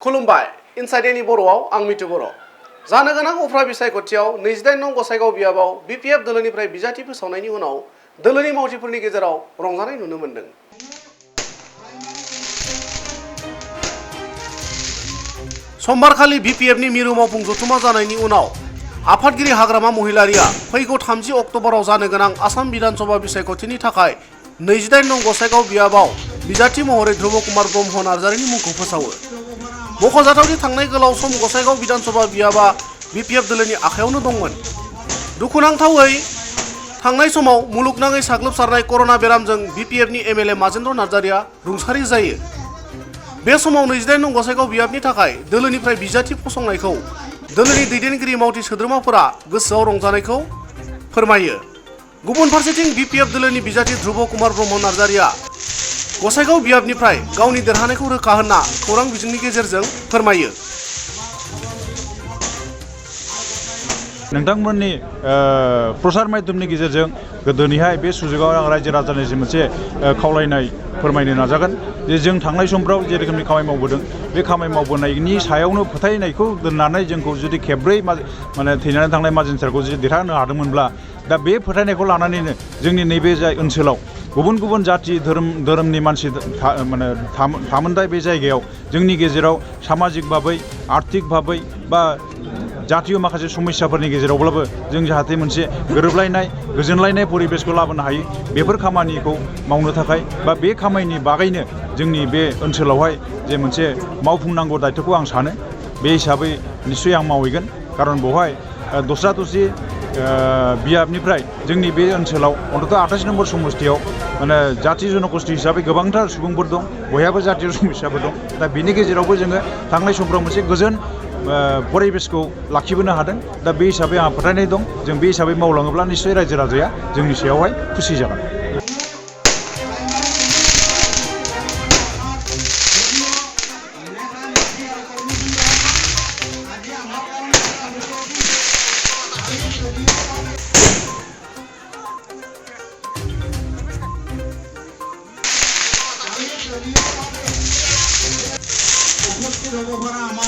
खुलुमबाय इनसाइडेनि बर'आव आं मिथु बर'। जानो गोनां उफ्रा बिसायख'थियाव 28 नं गसाइगाव बियाबाव बिपिएफ दोलोनिफ्राय बिजाथि फोसावनायनि उनाव दोलोनि मावथिफोरनि गेजेराव रंजानाय नुनो मोन्दों। समबारखालि बिपिएफनि मिरु मावफुं जथुमा जानायनि उनाव आफादगिरि हाग्रामा महिलारिया फैगौ 30 अक्ट'बराव जानो गोनां आसाम बिधानसभा बिसायख'थिनि थाखाय 28 नं गसाइगाव बियाबाव बिजाथि महरै ध्रुब कुमार ब्रह्म नार्जारिनि मुंखौ फोसावो। मख'जाथावदि थांनाय गोलाव सम गसाइगाव बिधानसभा बियाबा बिपिएफ दोलोनि आखायावनो दंमोन। दुखुनांथावै थांनाय समाव मुलुगनाङै साग्लोबसारनाय कर'ना बेरामजों बिपिएफनि एमएलए माजेन्द्र नार्जारिया रुंसारि जायो। बे समाव 28 नं गसाइगाव बियाबनि थाखाय दोलोनिफ्राय बिजाथि फसंनायखौ दोलोनि दैदेनगिरि मावथि सोद्रोमाफोरा गोसोआव रंजानायखौ फोरमायो। गुबुन फारसेथिं बिपिएफ दोलोनि बिजाथि ध्रुब कुमार ब्रह्म नार्जारिया गसाइगाव बियाबनिफ्राय गावनि देरहानायखौ रोखा होनना खौरां बिजोंनि गेजेरजों फोरमायो। नोंथांमोननि प्रसार माध्यमनि गेजेरजों गोदोनिहाय बे सुजुगाव आं रायजो राजानिसिम मोनसे खावलायनाय फोरमायनो नाजागोन जे जों थांनाय समफ्राव जे रोखोमनि खामानि मावबोदों बे खामानि मावबोनायनि सायावनो फोथायनायखौ दोननानै जोंखौ जुदि खेबब्रै माने थैनानै थांनाय माजिनसारखौ जुदि देरहाहोनो हादोंमोनब्ला दा बे फोथायनायखौ लानानैनो जोंनि नैबे जाय ओनसोलाव गुबुन गुबुन जाथि धोरोमनि मानसि माने थामोनथाय बे जायगायाव जोंनि गेजेराव सामाजिक भाबै आर्थिक भाबै बा जातीय माखासे समस्याफोरनि गेजेरावब्लाबो जों जाहाथे मोनसे गोरोबलायनाय गोजोनलायनाय परिबेसखौ लाबोनो हायो बेफोर खामानिखौ मावनो थाखाय बा बे खामानिनि बागैनो जोंनि बे ओनसोलावहाय जे मोनसे मावफुंनांगौ दायथ'खौ आं सानो बे हिसाबै निस्सय आं मावहैगोन। खारन बेवहाय दस्रा दस्रि बियाबनिफ्राय जोंनि बे ओनसोलाव अन्तत 28 नम्बर समस्थियाव माने जाथि जनगोष्ठी हिसाबै गोबांथार सुबुंफोर दं बयहाबो जातीय समस्याफोर दं। दा बेनि गेजेरावबो जोङो थांनाय समफ्राव मोनसे गोजोन परिबेसखौ लाखिबोनो हादों। दा बे हिसाबै आंहा फोथायनाय दं जों बे हिसाबै मावलाङोब्ला निस्सय रायजो राजाया जोंनि सायावहाय खुसि जागोन। लोगोफोरा